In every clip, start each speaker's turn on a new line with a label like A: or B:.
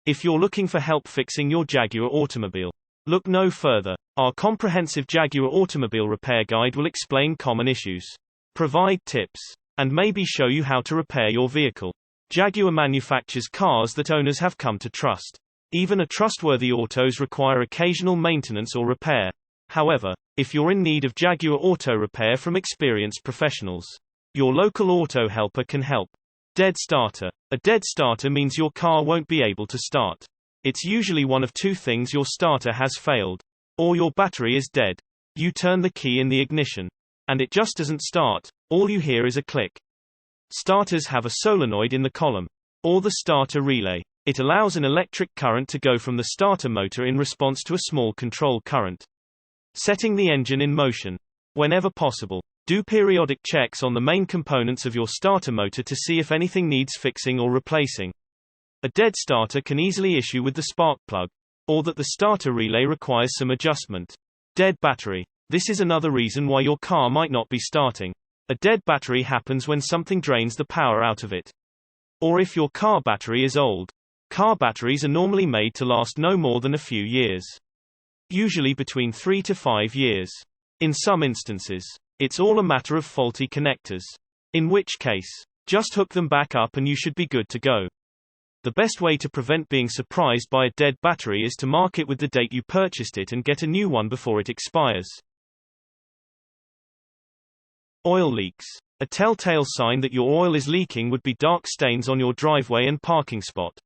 A: If you're looking for help fixing your Jaguar automobile, look no further. Our comprehensive Jaguar Automobile repair guide will explain common issues, provide tips, and maybe show you how to repair your vehicle. Jaguar manufactures cars that owners have come to trust. Even trustworthy autos require occasional maintenance or repair. However, if you're in need of Jaguar auto repair from experienced professionals, your local auto helper can help. Dead starter. A dead starter means your car won't be able to start. It's usually one of two things: your starter has failed, or your battery is dead. You turn the key in the ignition, and it just doesn't start. All you hear is a click. Starters have a solenoid in the column, or the starter relay. It allows an electric current to go from the starter motor in response to a small control current, setting the engine in motion. Whenever possible, do periodic checks on the main components of your starter motor to see if anything needs fixing or replacing. A dead starter can easily issue with the spark plug, or that the starter relay requires some adjustment. Dead battery. This is another reason why your car might not be starting. A dead battery happens when something drains the power out of it, or if your car battery is old. Car batteries are normally made to last no more than a few years, usually between 3 to 5 years. In some instances, it's all a matter of faulty connectors, in which case, just hook them back up and you should be good to go. The best way to prevent being surprised by a dead battery is to mark it with the date you purchased it and get a new one before it expires. Oil leaks. A telltale sign that your oil is leaking would be dark stains on your driveway and parking spot.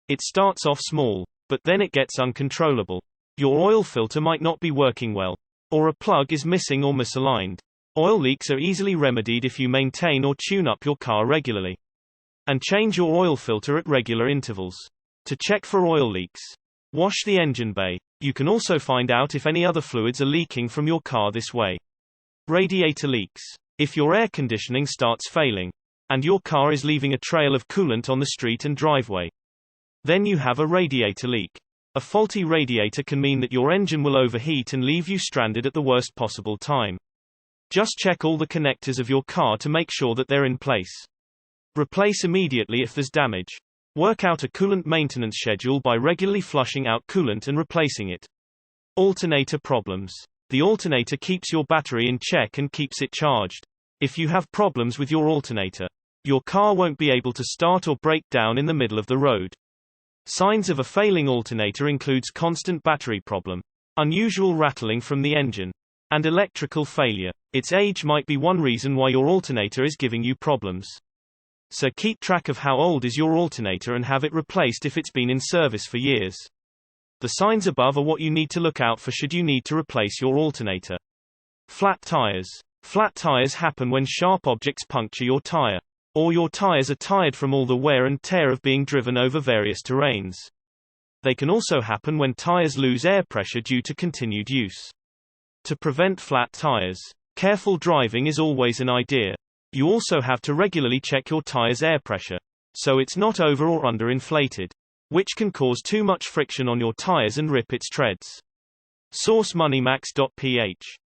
A: It starts off small, but then it gets uncontrollable. Your oil filter might not be working well, or a plug is missing or misaligned. Oil leaks are easily remedied if you maintain or tune up your car regularly, and change your oil filter at regular intervals. To check for oil leaks, wash the engine bay. You can also find out if any other fluids are leaking from your car this way. Radiator leaks. If your air conditioning starts failing, and your car is leaving a trail of coolant on the street and driveway, then you have a radiator leak. A faulty radiator can mean that your engine will overheat and leave you stranded at the worst possible time. Just check all the connectors of your car to make sure that they're in place. Replace immediately if there's damage. Work out a coolant maintenance schedule by regularly flushing out coolant and replacing it. Alternator problems. The alternator keeps your battery in check and keeps it charged. If you have problems with your alternator, your car won't be able to start or break down in the middle of the road. Signs of a failing alternator includes constant battery problem, unusual rattling from the engine, and electrical failure. Its age might be one reason why your alternator is giving you problems. So keep track of how old is your alternator and have it replaced if it's been in service for years. The signs above are what you need to look out for should you need to replace your alternator. Flat tires. Flat tires happen when sharp objects puncture your tire, or your tires are tired from all the wear and tear of being driven over various terrains. They can also happen when tires lose air pressure due to continued use. To prevent flat tires, careful driving is always an idea. You also have to regularly check your tire's air pressure, so it's not over or underinflated, which can cause too much friction on your tires and rip its treads. Source moneymax.ph